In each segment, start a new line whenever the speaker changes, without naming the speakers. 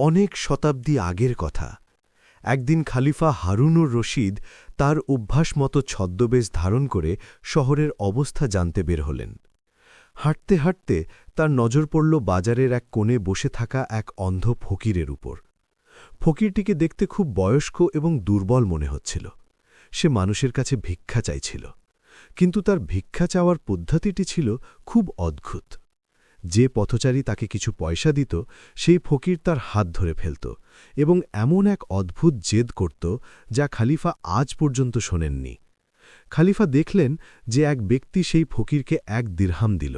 অনেক শতাব্দী আগের কথা। একদিন খলিফা হারুনুর রশিদ তার অভ্যাসমতো ছদ্মবেশ ধারণ করে শহরের অবস্থা জানতে বের হলেন। হাঁটতে হাঁটতে তার নজর পড়ল বাজারের এক কোণে বসে থাকা এক অন্ধ ফকিরের উপর। ফকিরটিকে দেখতে খুব বয়স্ক এবং দুর্বল মনে হচ্ছিল। সে মানুষের কাছে ভিক্ষা চাইছিল, কিন্তু তার ভিক্ষা চাওয়ার পদ্ধতিটি ছিল খুব অদ্ভুত। যে পথচারী তাকে কিছু পয়সা দিত, সেই ফকির তার হাত ধরে ফেলত এবং এমন এক অদ্ভুত জেদ করত যা খলিফা আজ পর্যন্ত শোনেননি। খলিফা দেখলেন যে এক ব্যক্তি সেই ফকিরকে 1 দিরহাম দিল।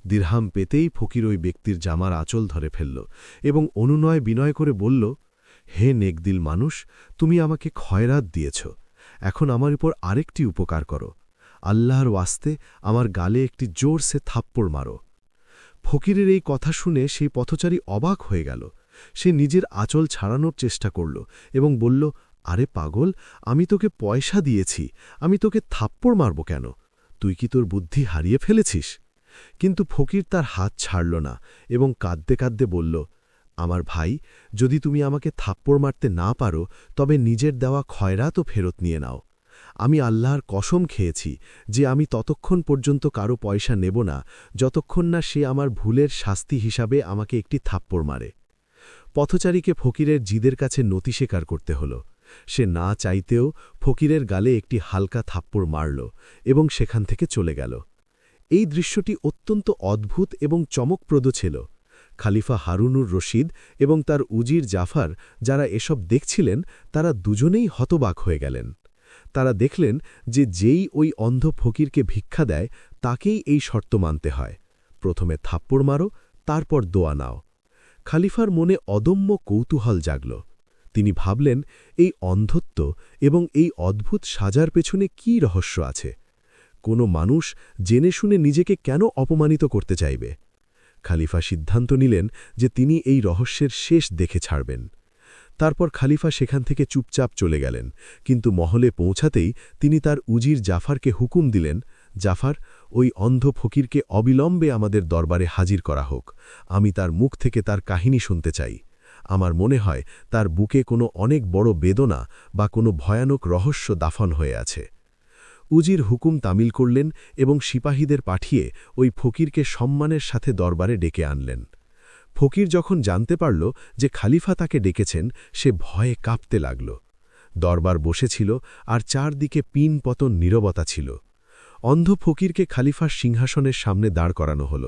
দিরহাম পেতেই ফকির ওই ব্যক্তির জামার আঁচল ধরে ফেলল এবং অনুনয় বিনয় করে বলল, হে নেকদিল মানুষ, তুমি আমাকে খয়রাত দিয়েছ, এখন আমার উপর আরেকটি উপকার করো। আল্লাহর ওয়াস্তে আমার গালে একটি জোরসে থাপ্পড় মারো। ফকিরের এই কথা শুনে সেই পথচারী অবাক হয়ে গেল। সে নিজের আঁচল ছাড়ানোর চেষ্টা করল এবং বলল, আরে পাগল, আমি তোকে পয়সা দিয়েছি, আমি তোকে থাপ্পড় মারব কেন? তুই কি তোর বুদ্ধি হারিয়ে ফেলেছিস? কিন্তু ফকির তার হাত ছাড়ল না এবং কাঁদতে কাঁদতে বলল, আমার ভাই, যদি তুমি আমাকে থাপ্পড় মারতে না পারো তবে নিজের দেওয়া খয়রাতও ফেরত নিয়ে নাও। আমি আল্লাহর কসম খেয়েছি যে আমি ততক্ষণ পর্যন্ত কারো পয়সা নেব না যতক্ষণ না সে আমার ভুলের শাস্তি হিসাবে আমাকে একটি থাপ্পড় মারে। পথচারীকে ফকিরের জিদের কাছে নতি স্বীকার করতে হল। সে না চাইতেও ফকিরের গালে একটি হালকা থাপ্পড় মারল এবং সেখান থেকে চলে গেল। এই দৃশ্যটি অত্যন্ত অদ্ভুত এবং চমকপ্রদ ছিল। খলিফা হারুনুর রশিদ এবং তার উজির জাফর, যারা এসব দেখছিলেন, তারা দুজনেই হতবাক হয়ে গেলেন। তারা দেখলেন যে যেই ওই অন্ধ ফকিরকে ভিক্ষা দেয় তাকেই এই শর্ত মানতে হয়, প্রথমে থাপ্পড় মারো, তারপর দোয়া নাও। খলিফার মনে অদম্য কৌতূহল জাগল। তিনি ভাবলেন, এই অন্ধত্ব এবং এই অদ্ভুত সাজার পেছনে কী রহস্য আছে? কোনো মানুষ জেনে শুনে নিজেকে কেন অপমানিত করতে চাইবে? খলিফা সিদ্ধান্ত নিলেন যে তিনি এই রহস্যের শেষ দেখে ছাড়বেন। তারপর খলিফা সেখান থেকে চুপচাপ চলে গেলেন, কিন্তু মহলে পৌঁছাতেই তিনি তার উজির জাফরকে হুকুম দিলেন, জাফর, ওই অন্ধ ফকিরকে অবিলম্বে আমাদের দরবারে হাজির করা হোক। আমি তার মুখ থেকে তার কাহিনী শুনতে চাই। আমার মনে হয় তার বুকে কোনো অনেক বড় বেদনা বা কোনো ভয়ানক রহস্য দাফন হয়ে আছে। উজির হুকুম তামিল করলেন এবং সিপাহীদের পাঠিয়ে ওই ফকিরকে সম্মানের সাথে দরবারে ডেকে আনলেন। ফকির যখন জানতে পারল যে খলিফা তাকে ডেকেছেন, সে ভয়ে কাঁপতে লাগল। দরবার বসেছিল আর চারদিকে পিন পতন নীরবতা ছিল। অন্ধ ফকিরকে খলিফার সিংহাসনের সামনে দাঁড় করানো হল।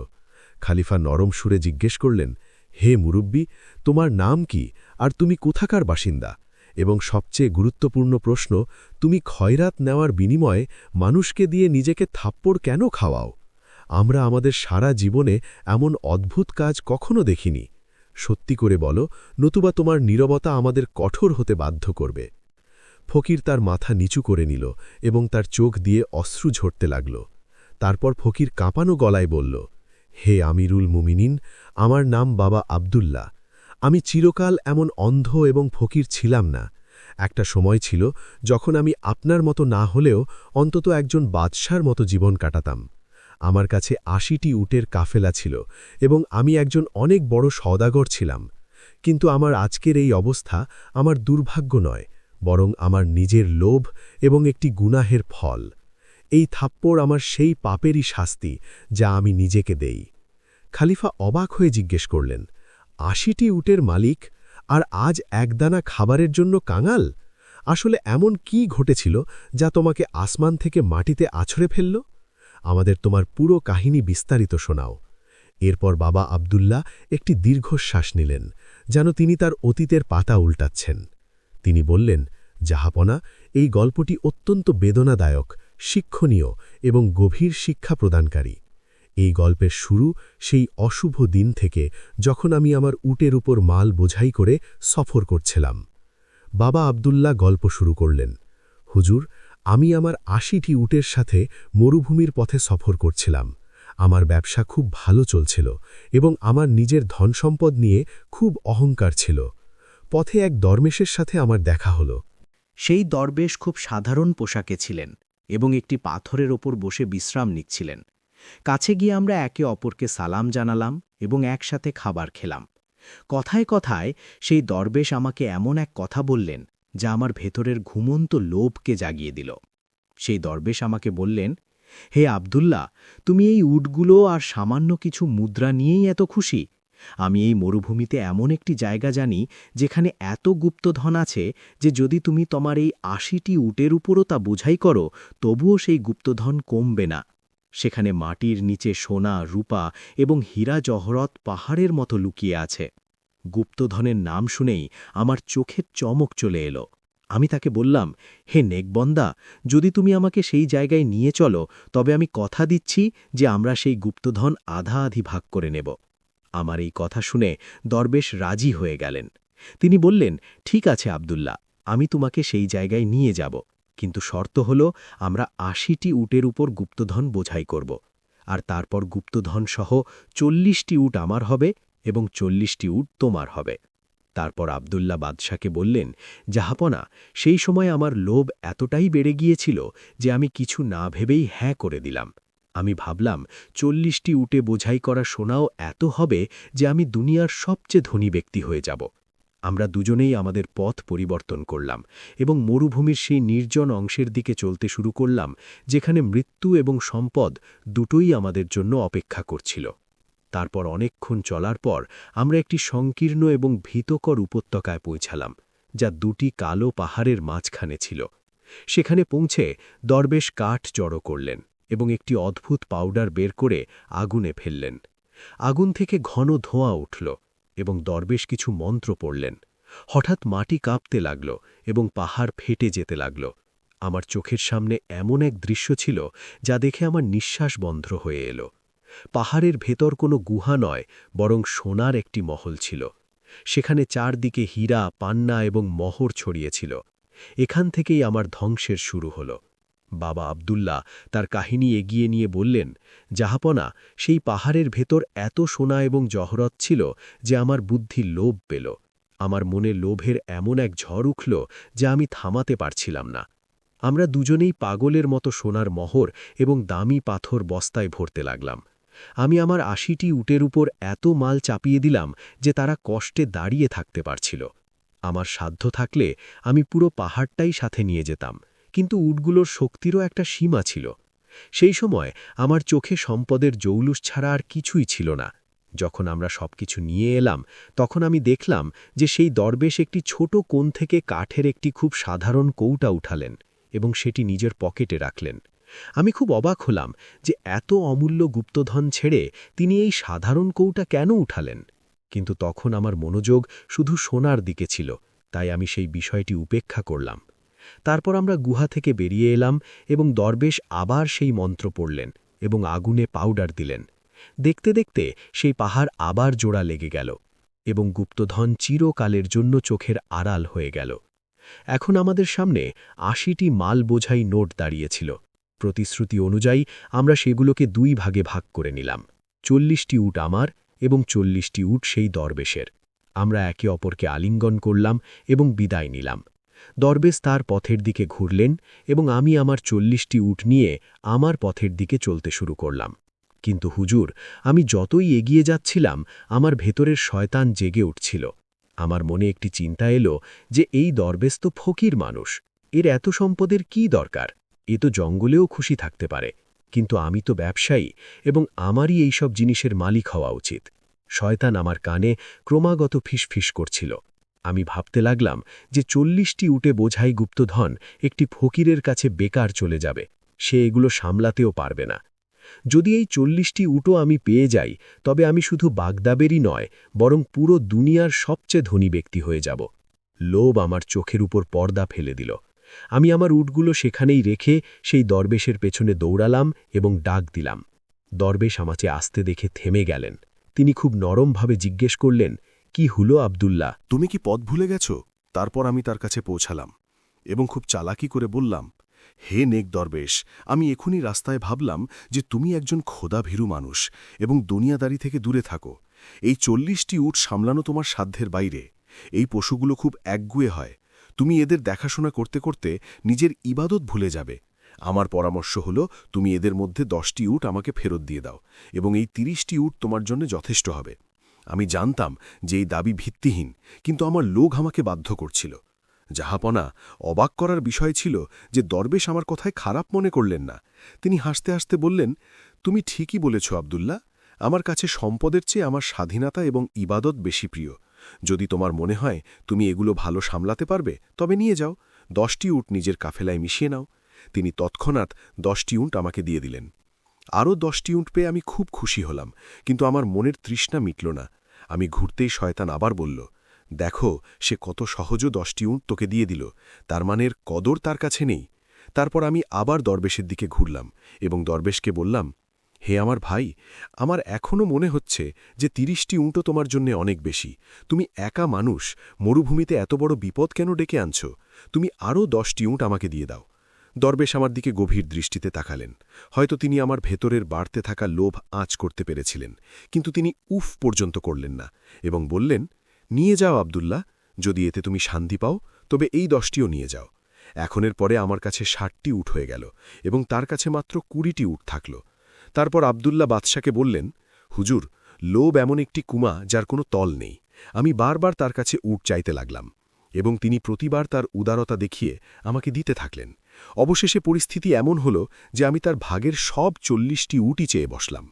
খলিফা নরম সুরে জিজ্ঞেস করলেন, হে মুরব্বী, তোমার নাম কি আর তুমি কোথাকার বাসিন্দা? এবং সবচেয়ে গুরুত্বপূর্ণ প্রশ্ন, তুমি খয়রাত নেওয়ার বিনিময়ে মানুষকে দিয়ে নিজেকে থাপ্পড় কেন খাওয়াও? আমরা আমাদের সারা জীবনে এমন অদ্ভুত কাজ কখনো দেখিনি। সত্যি করে বলো, নতুবা তোমার নীরবতা আমাদের কঠোর হতে বাধ্য করবে। ফকির তার মাথা নিচু করে নিল এবং তার চোখ দিয়ে অশ্রু ঝরতে লাগল। তারপর ফকির কাঁপানো গলায় বলল, হে আমিরুল মুমিনিন, আমার নাম বাবা আব্দুল্লাহ। আমি চিরকাল এমন অন্ধ এবং ফকির ছিলাম না। একটা সময় ছিল যখন আমি আপনার মতো না হলেও অন্তত একজন বাদশার মতো জীবন কাটাতাম। আমার কাছে ৮০টি উটের কাফেলা ছিল এবং আমি একজন অনেক বড় সওদাগর ছিলাম। কিন্তু আমার আজকের এই অবস্থা আমার দুর্ভাগ্য নয়, বরং আমার নিজের লোভ এবং একটি গুনাহের ফল। এই থাপ্পড় আমার সেই পাপেরই শাস্তি যা আমি নিজেকে দেই। খলিফা অবাক হয়ে জিজ্ঞেস করলেন, ৮০টি উটের মালিক আর আজ একদানা খাবারের জন্য কাঙাল? আসলে এমন কি ঘটেছিল যা তোমাকে আসমান থেকে মাটিতে আছড়ে ফেলল? আমাদের তোমার পুরো কাহিনী বিস্তারিত শোনাও। এরপর বাবা আব্দুল্লাহ একটি দীর্ঘশ্বাস নিলেন, যেন তিনি তার অতীতের পাতা উল্টাচ্ছেন। তিনি বললেন, জাহাপনা, এই গল্পটি অত্যন্ত বেদনাদায়ক, শিক্ষণীয় এবং গভীর শিক্ষা প্রদানকারী। এই গল্পের শুরু সেই অশুভ দিন থেকে যখন আমি আমার উটের উপর মাল বোঝাই করে সফর করছিলাম। বাবা আব্দুল্লাহ গল্প শুরু করলেন, হুজুর, আমি আমার ৮০টি উটের সাথে মরুভূমির পথে সফর করছিলাম। আমার ব্যবসা খুব ভালো চলছিল এবং আমার নিজের ধনসম্পদ নিয়ে খুব অহংকার ছিল। পথে এক দরবেশের সাথে আমার দেখা হলো।
সেই দরবেশ খুব সাধারণ পোশাকে ছিলেন এবং একটি পাথরের ওপর বসে বিশ্রাম নিচ্ছিলেন। কাছে গিয়ে আমরা একে অপরকে সালাম জানালাম এবং একসাথে খাবার খেলাম। কথায় কথায় সেই দরবেশ আমাকে এমন এক কথা বললেন যা আমার ভেতরের ঘুমন্ত লোভকে জাগিয়ে দিল। সেই দরবেশ আমাকে বললেন, হে আব্দুল্লাহ, তুমি এই উটগুলো আর সামান্য কিছু মুদ্রা নিয়েই এত খুশি? আমি এই মরুভূমিতে এমন একটি জায়গা জানি যেখানে এত গুপ্তধন আছে যে যদি তুমি তোমার এই ৮০টি উটের উপরও তা বোঝাই করো, তবুও সেই গুপ্তধন কমবে না। সেখানে মাটির নিচে সোনা, রূপা এবং হীরা জহরত পাহাড়ের মতো লুকিয়ে আছে। গুপ্তধনের নাম শুনেই আমার চোখের চমক চলে এলো। আমি তাকে বললাম, হে নেকবন্দা, যদি তুমি আমাকে সেই জায়গায় নিয়ে চলো, তবে আমি কথা দিচ্ছি যে আমরা সেই গুপ্তধন আধা-আধি ভাগ করে নেব। আমার এই কথা শুনে দরবেশ রাজি হয়ে গেলেন। তিনি বললেন, ঠিক আছে আব্দুল্লাহ, আমি তোমাকে সেই জায়গায় নিয়ে যাব, কিন্তু শর্ত হল আমরা ৮০টি উটের উপর গুপ্তধন বোঝাই করব, আর তারপর গুপ্তধন সহ ৪০টি উট আমার হবে এবং ৪০টি উট তোমার হবে। তারপর আব্দুল্লাহ বাদশাকে বললেন, জাহাপনা, সেই সময় আমার লোভ এতটাই বেড়ে গিয়েছিল যে আমি কিছু না ভেবেই হ্যাঁ করে দিলাম। আমি ভাবলাম ৪০টি উটে বোঝাই করা সোনাও এত হবে যে আমি দুনিয়ার সবচেয়ে ধনী ব্যক্তি হয়ে যাব। আমরা দুজনেই আমাদের পথ পরিবর্তন করলাম এবং মরুভূমির সেই নির্জন অংশের দিকে চলতে শুরু করলাম, যেখানে মৃত্যু এবং সম্পদ দুটোই আমাদের জন্য অপেক্ষা করছিল। তারপর অনেকক্ষণ চলার পর আমরা একটি সংকীর্ণ এবং ভীতকর উপত্যকায় পৌঁছালাম, যা দুটি কালো পাহাড়ের মাঝখানে ছিল। সেখানে পৌঁছে দরবেশ কাঠ জড়ো করলেন এবং একটি অদ্ভুত পাউডার বের করে আগুনে ফেললেন। আগুন থেকে ঘন ধোঁয়া উঠল এবং দরবেশ কিছু মন্ত্র পড়লেন। হঠাৎ মাটি কাঁপতে লাগল এবং পাহাড় ফেটে যেতে লাগল। আমার চোখের সামনে এমন এক দৃশ্য ছিল যা দেখে আমার নিঃশ্বাস বন্ধ হয়ে এলো। পাহাড়ের ভেতর কোনো গুহা নয়, বরং সোনার একটি মহল ছিল। সেখানে চারদিকে হীরা, পান্না এবং মোহর ছড়িয়েছিল। এখান থেকেই আমার ধ্বংসের শুরু হল। বাবা আব্দুল্লাহ তার কাহিনী এগিয়ে নিয়ে বললেন, জাহাপনা, সেই পাহাড়ের ভেতর এত সোনা এবং জহরত ছিল যে আমার বুদ্ধি লোভ পেল। আমার মনে লোভের এমন এক ঝড় উঠল যা আমি থামাতে পারছিলাম না। আমরা দুজনেই পাগলের মতো সোনার মোহর এবং দামি পাথর বস্তায় ভরতে লাগলাম। আমি আমার ৮০টি উটের উপর এত মাল চাপিয়ে দিলাম যে তারা কষ্টে দাঁড়িয়ে থাকতে পারছিল। আমার সাধ্য থাকলে আমি পুরো পাহাড়টাই সাথে নিয়ে যেতাম, কিন্তু উটগুলোর শক্তিরও একটা সীমা ছিল। সেই সময় আমার চোখে সম্পদের জৌলুস ছাড়া আর কিছুই ছিল না। যখন আমরা সবকিছু নিয়ে এলাম, তখন আমি দেখলাম যে সেই দরবেশ একটি ছোট কোণ থেকে কাঠের একটি খুব সাধারণ কৌটা উঠালেন এবং সেটি নিজের পকেটে রাখলেন। আমি খুব অবাক হলাম যে এত অমূল্য গুপ্তধন ছেড়ে তিনি এই সাধারণ কৌটা কেন উঠালেন, কিন্তু তখন আমার মনোযোগ শুধু সোনার দিকে ছিল, তাই আমি সেই বিষয়টি উপেক্ষা করলাম। তারপর আমরা গুহা থেকে বেরিয়ে এলাম এবং দরবেশ আবার সেই মন্ত্র পড়লেন এবং আগুনে পাউডার দিলেন। দেখতে দেখতে সেই পাহাড় আবার জোড়া লেগে গেল এবং গুপ্তধন চিরকালের জন্য চোখের আড়াল হয়ে গেল। এখন আমাদের সামনে ৮০টি মাল বোঝাই নোট দাঁড়িয়েছিল। প্রতিশ্রুতি অনুযায়ী আমরা সেগুলোকে ২ ভাগে ভাগ করে নিলাম। ৪০টি উট আমার এবং ৪০টি উট সেই দরবেশের। আমরা একে অপরকে আলিঙ্গন করলাম এবং বিদায় নিলাম। দরবেশ তার পথের দিকে ঘুরলেন এবং আমি আমার ৪০টি উট নিয়ে আমার পথের দিকে চলতে শুরু করলাম। কিন্তু হুজুর, আমি যতই এগিয়ে যাচ্ছিলাম, আমার ভেতরের শয়তান জেগে উঠছিল। আমার মনে একটি চিন্তা এলো যে এই দরবেশ তো ফকির মানুষ, এর এত সম্পদের কি দরকার? এ তো জঙ্গলেও খুশি থাকতে পারে, কিন্তু আমি তো ব্যবসায়ী এবং আমারই এইসব জিনিসের মালিক হওয়া উচিত। শয়তান আমার কানে ক্রমাগত ফিসফিস করছিল। আমি ভাবতে লাগলাম যে ৪০টি উটে বোঝাই গুপ্তধন একটি ফকিরের কাছে বেকার চলে যাবে, সে এগুলো সামলাতেও পারবে না। যদি এই ৪০টি উটও আমি পেয়ে যাই, তবে আমি শুধু বাগদাবেরই নয়, বরং পুরো দুনিয়ার সবচেয়ে ধনী ব্যক্তি হয়ে যাব। লোভ আমার চোখের উপর পর্দা ফেলে দিল। আমি আমার উটগুলো সেখানেই রেখে সেই দরবেশের পেছনে দৌড়ালাম এবং ডাক দিলাম। দরবেশ আমাকে আসতে দেখে থেমে গেলেন। তিনি খুব নরমভাবে জিজ্ঞেস করলেন, কি হলো আব্দুল্লাহ?
তুমি কি পথ ভুলে গেছ? তারপর আমি তার কাছে পৌঁছালাম এবং খুব চালাকি করে বললাম, হে নেক দরবেশ, আমি এখনই রাস্তায় ভাবলাম যে তুমি একজন খোদাভীরু মানুষ এবং দুনিয়াদারি থেকে দূরে থাকো। এই ৪০টি উট সামলানো তোমার সাধ্যের বাইরে। এই পশুগুলো খুব একগুয়ে হয়। তুমি এদের দেখাশোনা করতে করতে নিজের ইবাদত ভুলে যাবে। আমার পরামর্শ হলো, তুমি এদের মধ্যে ১০টি উট আমাকে ফেরত দিয়ে দাও এবং এই ৩০টি উট তোমার জন্য যথেষ্ট হবে। আমি জানতাম যে এই দাবি ভিত্তিহীন, কিন্তু আমার লোভ আমাকে বাধ্য করছিল। জাহাপনা, অবাক করার বিষয় ছিল যে দরবেশ আমার কথায় খারাপ মনে করলেন না। তিনি হাসতে হাসতে বললেন, তুমি ঠিকই বলেছ আব্দুল্লাহ, আমার কাছে সম্পদের চেয়ে আমার স্বাধীনতা এবং ইবাদত বেশি প্রিয়। যদি তোমার মনে হয় তুমি এগুলো ভালো সামলাতে পারবে, তবে নিয়ে যাও, 10টি উট নিজের কাফেলায় মিশিয়ে নাও। তিনি তৎক্ষণাৎ 10টি উট আমাকে দিয়ে দিলেন। আরও 10টি উট পেয়ে আমি খুব খুশি হলাম, কিন্তু আমার মনের তৃষ্ণা মিটল না। আমি ঘুরতেই শয়তান আবার বলল, দেখো, সে কত সহজ 10টি উট তোকে দিয়ে দিল, তার মানের কদর তার কাছে নেই। তারপর আমি আবার দরবেশের দিকে ঘুরলাম এবং দরবেশকে বললাম, হে আমার ভাই, আমার এখনও মনে হচ্ছে যে 30টি উঁটও তোমার জন্যে অনেক বেশি। তুমি একা মানুষ, মরুভূমিতে এত বড় বিপদ কেন ডেকে আনছ? তুমি আরও 10টি উঁট আমাকে দিয়ে দাও। দরবেশ আমার দিকে গভীর দৃষ্টিতে তাকালেন। হয়তো তিনি আমার ভেতরের বাড়তে থাকা লোভ আঁচ করতে পেরেছিলেন, কিন্তু তিনি উফ পর্যন্ত করলেন না এবং বললেন, নিয়ে যাও আব্দুল্লাহ, যদি এতে তুমি শান্তি পাও তবে এই 10টিও নিয়ে যাও। এখনের পরে আমার কাছে 60টি উট হয়ে গেল এবং তার কাছে মাত্র 20টি উট থাকল। তারপর আব্দুল্লাহ বাদশাকে বললেন, হুজুর, লোভ এমন একটি কুমা যার কোনো তল নেই। আমি বারবার তার কাছে উট চাইতে লাগলাম এবং তিনি প্রতিবার তার উদারতা দেখিয়ে আমাকে দিতে থাকলেন। অবশেষে পরিস্থিতি এমন হল যে আমি তার ভাগের সব 40টি উটই চেয়ে বসলাম।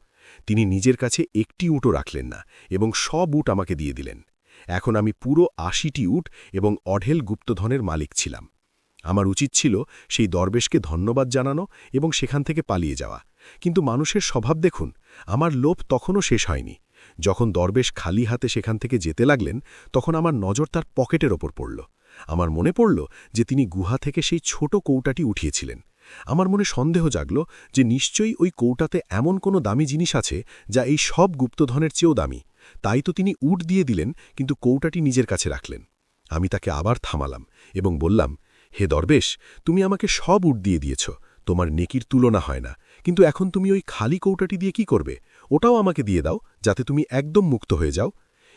তিনি নিজের কাছে একটি উটও রাখলেন না এবং সব উট আমাকে দিয়ে দিলেন। এখন আমি পুরো 80টি উট এবং অঢেল গুপ্তধনের মালিক ছিলাম। আমার উচিত ছিল সেই দরবেশকে ধন্যবাদ জানানো এবং সেখান থেকে পালিয়ে যাওয়া, কিন্তু মানুষের স্বভাব দেখুন, আমার লোভ তখনও শেষ হয়নি। যখন দরবেশ খালি হাতে সেখান থেকে যেতে লাগলেন, তখন আমার নজর তার পকেটের ওপর পড়ল। আমার মনে পড়ল যে তিনি গুহা থেকে সেই ছোট কৌটাটি উঠিয়েছিলেন। আমার মনে সন্দেহ জাগল যে নিশ্চয়ই ওই কৌটাতে এমন কোনো দামি জিনিস আছে যা এই সব গুপ্তধনের চেয়েও দামি। তাই তো তিনি উট দিয়ে দিলেন, কিন্তু কৌটাটি নিজের কাছে রাখলেন। আমি তাকে আবার থামালাম এবং বললাম, হে দরবেশ, তুমি আমাকে সব উট দিয়ে দিয়েছ, তোমার নেকির তুলনা হয় না, কিন্তু এখন তুমি ওই খালি কৌটাটি দিয়ে কি করবে? ওটাও আমাকে দিয়ে দাও, যাতে তুমি একদম মুক্ত হয়ে যাও।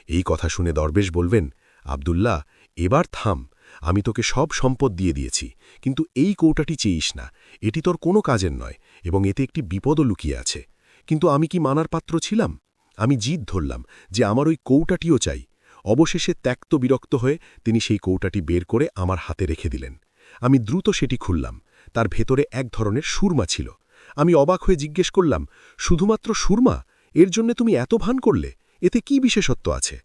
এই কথা শুনে দরবেশ বলবেন, আব্দুল্লাহ, এবার থাম, আমি তোকে সব সম্পদ দিয়ে দিয়েছি, কিন্তু এই কৌটাটি চেয়েইস না, এটি তোর কোনো কাজের নয় এবং এতে একটি বিপদও লুকিয়ে আছে। কিন্তু আমি কি মানার পাত্র ছিলাম? আমি জিদ ধরলাম যে আমার ওই কৌটাটিও চাই। অবশেষে ত্যক্ত বিরক্ত হয়ে তিনি সেই কৌটাটি বের করে আমার হাতে রেখে দিলেন। আমি দ্রুত সেটি খুললাম। তার ভেতরে এক ধরনের সুরমা ছিল। আমি অবাক হয়ে জিজ্ঞেস করলাম, শুধুমাত্র সুরমা? এর জন্য তুমি এত ভান করলে? এতে কি বিশেষত্ব আছে?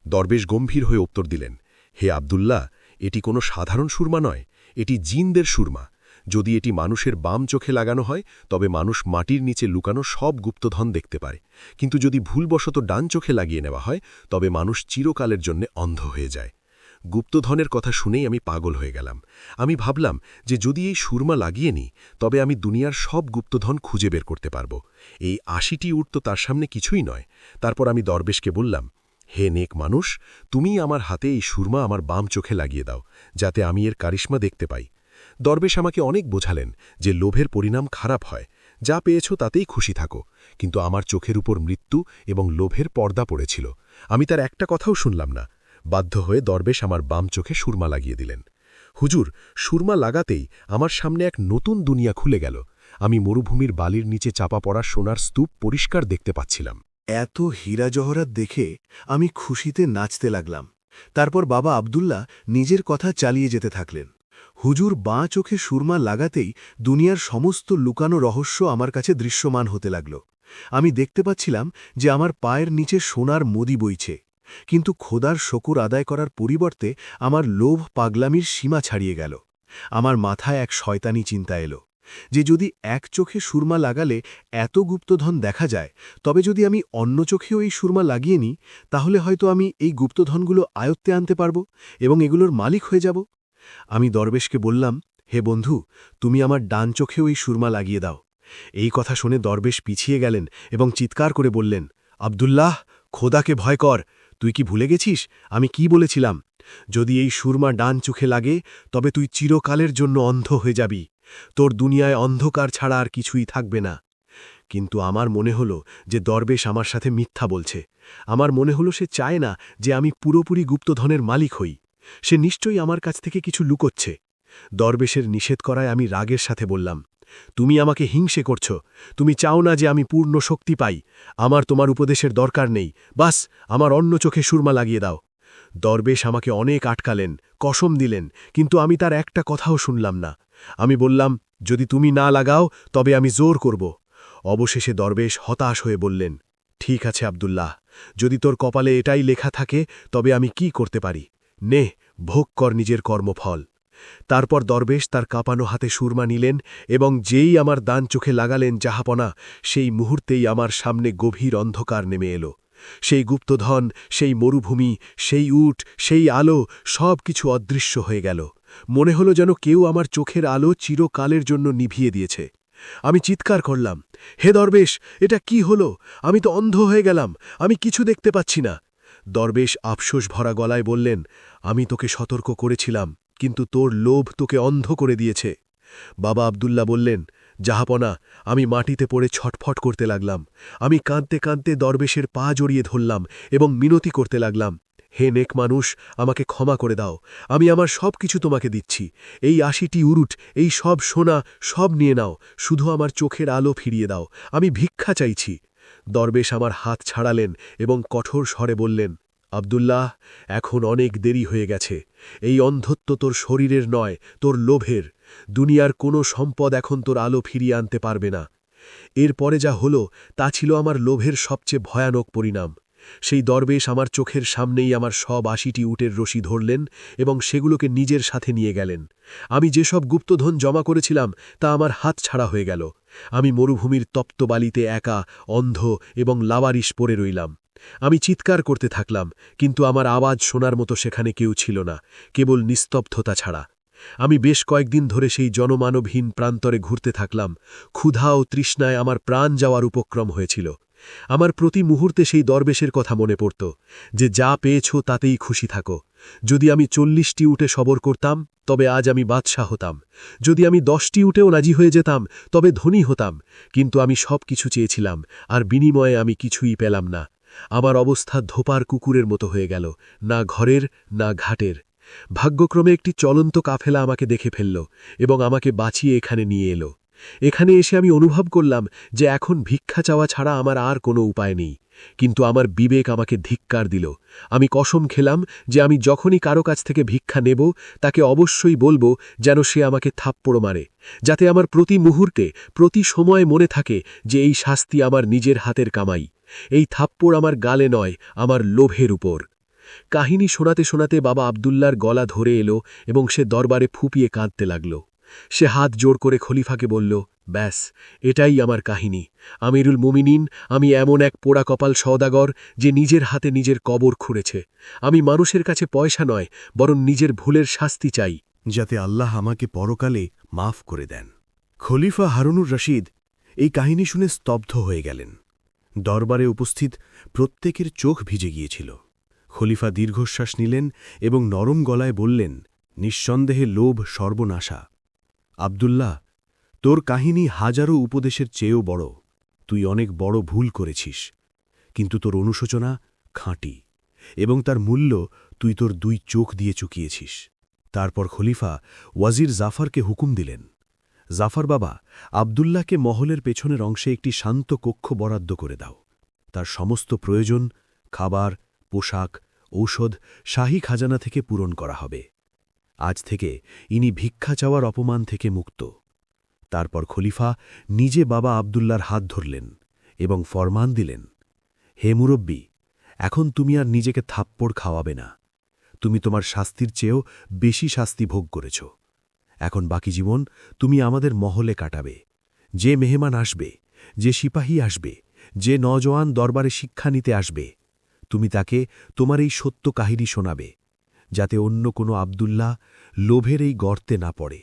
দরবেশ গম্ভীর হয়ে উত্তর দিলেন, হে আব্দুল্লাহ, এটি কোনো সাধারণ সুরমা নয়, এটি জিনদের সুরমা। যদি এটি মানুষের বাম চোখে লাগানো হয় তবে মানুষ মাটির নিচে লুকানো সব গুপ্তধন দেখতে পায়, কিন্তু যদি ভুলবশত ডান চোখে লাগিয়ে নেওয়া হয় তবে মানুষ চিরকালের জন্য অন্ধ হয়ে যায়। গুপ্তধনের কথা শুনেই আমি পাগল হয়ে গেলাম। আমি ভাবলাম যে যদি এই সুরমা লাগিয়ে নিই তবে আমি দুনিয়ার সব গুপ্তধন খুঁজে বের করতে পারব। এই 80টি উট তো তার সামনে কিছুই নয়। তারপর আমি দরবেশকে বললাম, হে নেক মানুষ, তুমি আমার হাতে এই সুরমা আমার বাম চোখে লাগিয়ে দাও, যাতে আমি এর কারিশমা দেখতে পাই। দরবেশ আমাকে অনেক বোঝালেন যে লোভের পরিণাম খারাপ হয়, যা পেয়েছ তাতেই খুশি থাকো, কিন্তু আমার চোখের উপর মৃত্যু এবং লোভের পর্দা পড়েছিল। আমি তার একটা কথাও শুনলাম না। বাধ্য হয়ে দরবেশ আমার বাম চোখে সুরমা লাগিয়ে দিলেন। হুজুর, সুরমা লাগাতেই আমার সামনে এক নতুন দুনিয়া খুলে গেল। আমি মরুভূমির বালির নিচে চাপা পড়া সোনার স্তূপ পরিষ্কার দেখতে পাচ্ছিলাম।
এত হীরা জহরাত দেখে আমি খুশিতে নাচতে লাগলাম। তারপর বাবা আব্দুল্লাহ নিজের কথা চালিয়ে যেতে থাকলেন। হুজুর বাঁ চোখে সুরমা লাগাতেই দুনিয়ার সমস্ত লুকানো রহস্য আমার কাছে দৃশ্যমান হতে লাগল। আমি দেখতে পাচ্ছিলাম যে আমার পায়ের নিচে সোনার মদি বইছে, কিন্তু খোদার শকুর আদায় করার পরিবর্তে আমার লোভ পাগলামির সীমা ছাড়িয়ে গেল। আমার মাথায় এক শয়তানি চিন্তা এলো যে যদি এক চোখে সুরমা লাগালে এত গুপ্তধন দেখা যায়, তবে যদি আমি অন্য চোখেও এই সুরমা লাগিয়ে নিই তাহলে হয়তো আমি এই গুপ্তধনগুলো আয়ত্তে আনতে পারব এবং এগুলোর মালিক হয়ে যাব। আমি দরবেশকে বললাম, হে বন্ধু, তুমি আমার ডান চোখেও এই সুরমা লাগিয়ে দাও। এই কথা শুনে দরবেশ পিছিয়ে গেলেন এবং চিৎকার করে বললেন, আব্দুল্লাহ, খোদাকে ভয় কর। তুই কি ভুলে গেছিস আমি কি বলেছিলাম? যদি এই সুরমা ডান চোখে লাগে তবে তুই চিরকালের জন্য অন্ধ হয়ে যাবি। তোর দুনিয়ায় অন্ধকার ছাড়া আর কিছুই থাকবে না। কিন্তু আমার মনে হলো যে দরবেশ আমার সাথে মিথ্যা বলছে। আমার মনে হলো সে চায় না যে আমি পুরোপুরি গুপ্তধনের মালিক হই। সে নিশ্চয়ই আমার কাছ থেকে কিছু লুকোচ্ছে। দরবেশের নিষেধ করায় আমি রাগের সাথে বললাম,
তুমি আমাকে হিংসে করছ, তুমি চাও না যে আমি পূর্ণ শক্তি পাই, আমার তোমার উপদেশের দরকার নেই, বাস আমার অন্য চোখে সুরমা লাগিয়ে দাও। দরবেশ আমাকে অনেক আটকালেন, কসম দিলেন, কিন্তু আমি তার একটা কথাও শুনলাম না। আমি বললাম, যদি তুমি না লাগাও তবে আমি জোর করব। অবশেষে দরবেশ হতাশ হয়ে বললেন, ঠিক আছে আব্দুল্লাহ, যদি তোর কপালে এটাই লেখা থাকে তবে আমি কি করতে পারি, নে, ভোগ কর নিজের কর্মফল। তারপর দরবেশ তার কাঁপানো হাতে সুরমা নিলেন এবং যেই আমার দান চোখে লাগালেন জাহাপনা, সেই মুহূর্তেই আমার সামনে গভীর অন্ধকার নেমে এলো। সেই গুপ্তধন, সেই মরুভূমি, সেই উট, সেই আলো, সব কিছু অদৃশ্য হয়ে গেল। মনে হলো যেন কেউ আমার চোখের আলো চিরকালের জন্য নিভিয়ে দিয়েছে। আমি চিৎকার করলাম, হে দরবেশ, এটা কি হলো? আমি তো অন্ধ হয়ে গেলাম, আমি কিছু দেখতে পাচ্ছি না। দরবেশ আফসোস ভরা গলায় বললেন, আমি তোকে সতর্ক করেছিলাম, কিন্তু তোর লোভ তোকে অন্ধ করে দিয়েছে। বাবা আব্দুল্লাহ বললেন, জাহাপনা, আমি মাটিতে পড়ে ছটফট করতে লাগলাম। আমি কাঁদতে কাঁদতে দরবেশের পা জড়িয়ে ধরলাম এবং মিনতি করতে লাগলাম, হে নেক মানুষ, আমাকে ক্ষমা করে দাও, আমি আমার সব কিছু তোমাকে দিচ্ছি। এই ৮০টি উরুট, এই সব সোনা, সব নিয়ে নাও, শুধু আমার চোখের আলো ফিরিয়ে দাও, আমি ভিক্ষা চাইছি। দরবেশ আমার হাত ছাড়ালেন এবং কঠোর স্বরে বললেন, আব্দুল্লাহ, এখন অনেক দেরি হয়ে গেছে। এই অন্ধত্ব তোর শরীরের নয়, তোর লোভের। দুনিয়ার কোনো সম্পদ এখন তোর আলো ফিরিয়ে আনতে পারবে না। এরপরে যা হলো তা ছিল আমার লোভের সবচেয়ে ভয়ানক পরিণাম। সেই দরবেশ আমার চোখের সামনেই আমার সব ৮০টি উটের রশি ধরলেন এবং সেগুলোকে নিজের সাথে নিয়ে গেলেন। আমি যেসব গুপ্তধন জমা করেছিলাম তা আমার হাত ছাড়া হয়ে গেল। আমি মরুভূমির তপ্ত বালিতে একা, অন্ধ এবং লাবারিশ পড়ে রইলাম। আমি চিৎকার করতে থাকলাম, কিন্তু আমার আওয়াজ শোনার মতো সেখানে কেউ ছিল না, কেবল নিস্তব্ধতা ছাড়া। আমি বেশ কয়েকদিন ধরে সেই জনমানবহীন প্রান্তরে ঘুরতে থাকলাম। ক্ষুধা ও তৃষ্ণায় আমার প্রাণ যাওয়ার উপক্রম হয়েছিল। আমার প্রতি মুহূর্তে সেই দরবেশের কথা মনে পড়ত, যে যা পেয়েছ তাতেই খুশি থাকো। যদি আমি ৪০টি উটে সবর করতাম তবে আজ আমি বাদশাহ হতাম। যদি আমি ১০টি উটেও রাজি হয়ে যেতাম তবে ধনী হতাম। কিন্তু আমি সব কিছু চেয়েছিলাম, আর বিনিময়ে আমি কিছুই পেলাম না। আমার অবস্থা ধোপার কুকুরের মতো হয়ে গেল, না ঘরের না ঘাটের। ভাগ্যক্রমে একটি চলন্ত কাফেলা আমাকে দেখে ফেলল এবং আমাকে বাঁচিয়ে এখানে নিয়ে এলো। এখানে এসে আমি অনুভব করলাম যে এখন ভিক্ষা চাওয়া ছাড়া আমার আর কোনো উপায় নেই। কিন্তু আমার বিবেক আমাকে ধিক্কার দিল। আমি কসম খেলাম যে আমি যখনই কারো কাছ থেকে ভিক্ষা নেব তাকে অবশ্যই বলবো যেন সে আমাকে থাপ্পড় মারে, যাতে আমার প্রতি মুহূর্তে, প্রতি সময় মনে থাকে যে এই শাস্তি আমার নিজের হাতের কামাই। এই থাপ্পড় আমার গালে নয়, আমার লোভের উপর। কাহিনী শোনাতে শোনাতে বাবা আব্দুল্লার গলা ধরে এলো এবং সে দরবারে ফুপিয়ে কাঁদতে লাগল। সে হাত জোড় করে খলিফাকে বলল, ব্যাস, এটাই আমার কাহিনী। আমিরুল মুমিনিন, আমি এমন এক পোড়া কপাল সওদাগর যে নিজের হাতে নিজের কবর খুঁড়েছে। আমি মানুষের কাছে পয়সা নয়, বরং নিজের ভুলের শাস্তি চাই,
যাতে আল্লাহ আমাকে পরকালে মাফ করে দেন। খলিফা হারুনুর রশিদ এই কাহিনী শুনে স্তব্ধ হয়ে গেলেন। দরবারে উপস্থিত প্রত্যেকের চোখ ভিজে গিয়েছিল। খলিফা দীর্ঘশ্বাস নিলেন এবং নরম গলায় বললেন, নিঃসন্দেহে লোভ সর্বনাশা। আব্দুল্লাহ, তোর কাহিনী হাজারো উপদেশের চেয়েও বড়। তুই অনেক বড় ভুল করেছিস, কিন্তু তোর অনুশোচনা খাঁটি, এবং তার মূল্য তুই তোর ২ চোখ দিয়ে চুকিয়েছিস। তারপর খলিফা ওয়াজির জাফরকে হুকুম দিলেন, জাফর বাবা, আব্দুল্লাহকে মহলের পেছনের অংশে একটি শান্ত কক্ষ বরাদ্দ করে দাও। তার সমস্ত প্রয়োজন, খাবার, পোশাক, ঔষধ শাহী খাজানা থেকে পূরণ করা হবে। আজ থেকে ইনি ভিক্ষা চাওয়ার অপমান থেকে মুক্ত। তারপর খলিফা নিজে বাবা আব্দুল্লার হাত ধরলেন এবং ফরমান দিলেন, হে মুরব্বী, এখন তুমি আর নিজেকে থাপ্পড় খাওয়াবে না। তুমি তোমার শাস্তির চেয়েও বেশি শাস্তি ভোগ করেছ। এখন বাকি জীবন তুমি আমাদের মহলে কাটাবে। যে মেহমান আসবে, যে সিপাহী আসবে, যে নওজোয়ান দরবারে শিক্ষা নিতে আসবে, তুমি তাকে তোমার এই সত্য কাহিনী শোনাবে, যাতে অন্য কোনো আব্দুল্লাহ লোভের এই গর্তে না পড়ে।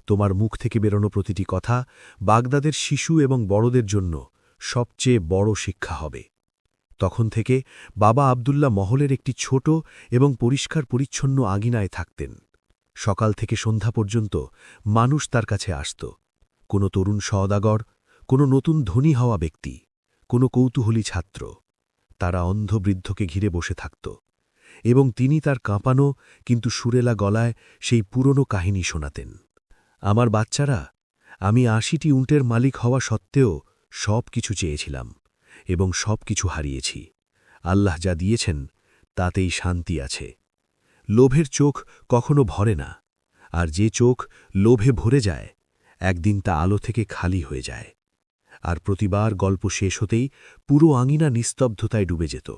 তোমার মুখ থেকে বেরোনো প্রতিটি কথা বাগদাদের শিশু এবং বড়দের জন্য সবচেয়ে বড় শিক্ষা হবে। তখন থেকে বাবা আব্দুল্লাহ মহলের একটি ছোট এবং পরিষ্কার পরিচ্ছন্ন আঙিনায় থাকতেন। সকাল থেকে সন্ধ্যা পর্যন্ত মানুষ তার কাছে আসত। কোনো তরুণ সওদাগর, কোনো নতুন ধনী হওয়া ব্যক্তি, কোনো কৌতূহলী ছাত্র। তারা অন্ধ বৃদ্ধকে ঘিরে বসে থাকত এবং তিনি তার কাঁপানো কিন্তু সুরেলা গলায় সেই পুরনো কাহিনী শোনাতেন। আমার বাচ্চারা, আমি ৮০টি উটের মালিক হওয়া সত্ত্বেও সব কিছু চেয়েছিলাম এবং সব কিছু হারিয়েছি। আল্লাহ যা দিয়েছেন তাতেই শান্তি আছে। লোভের চোখ কখনো ভরে না, আর যে চোখ লোভে ভরে যায় একদিন তা আলো থেকে খালি হয়ে যায়। আর প্রতিবার গল্প শেষ হতেই পুরো আঙিনা নিস্তব্ধতায় ডুবে যেত।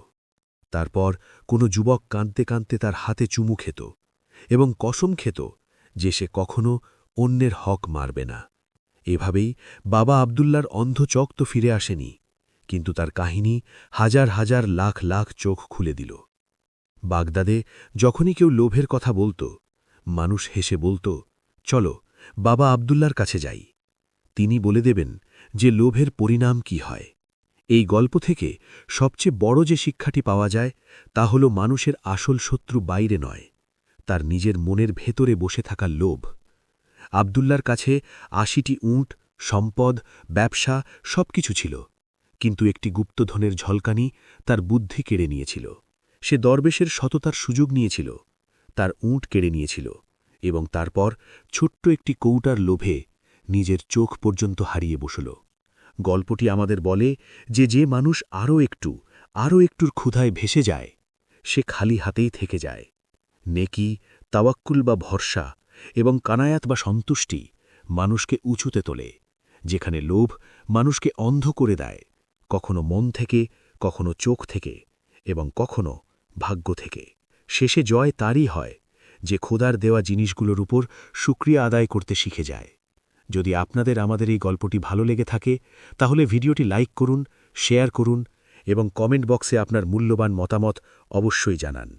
তারপর কোনো যুবক কাঁদতে কাঁদতে তার হাতে চুমু খেত এবং কসম খেত যে সে কখনো অন্যের হক মারবে না। এভাবেই বাবা আবদুল্লার অন্ধ চোখ তো ফিরে আসেনি, কিন্তু তার কাহিনী হাজার হাজার লাখ লাখ চোখ খুলে দিল। বাগদাদে যখনই কেউ লোভের কথা বলত, মানুষ হেসে বলত, চলো বাবা আবদুল্লার কাছে যাই, তিনি বলে দেবেন যে লোভের পরিণাম কি হয়। এই গল্প থেকে সবচেয়ে বড় যে শিক্ষাটি পাওয়া যায় তা হল মানুষের আসল শত্রু বাইরে নয়, তার নিজের মনের ভেতরে বসে থাকা লোভ। আবদুল্লার কাছে ৮০টি উট, সম্পদ, ব্যবসা সবকিছু ছিল, কিন্তু একটি গুপ্তধনের ঝলকানি তার বুদ্ধি কেড়ে নিয়েছিল। সে দরবেশের সততার সুযোগ নিয়েছিল, তার উট কেড়ে নিয়েছিল এবং তারপর ছোট্ট একটি কৌটার লোভে নিজের চোখ পর্যন্ত হারিয়ে বসল। গল্পটি আমাদের বলে যে মানুষ আরও একটুর ক্ষুধায় ভেসে যায়, সে খালি হাতেই থেকে যায়। নেকি, তাওয়াক্কুল বা ভরসা এবং কানায়াত বা সন্তুষ্টি মানুষকে উঁচুতে তোলে, যেখানে লোভ মানুষকে অন্ধ করে দেয়, কখনো মন থেকে, কখনো চোখ থেকে এবং কখনো ভাগ্য থেকে। শেষে জয় তারই হয় যে খোদার দেওয়া জিনিসগুলোর উপর শুকরিয়া আদায় করতে শিখে যায়। যদি আপনাদের আমাদের এই গল্পটি ভালো লেগে থাকে তাহলে ভিডিওটি লাইক করুন, শেয়ার করুন এবং কমেন্ট বক্সে আপনার মূল্যবান মতামত অবশ্যই জানান।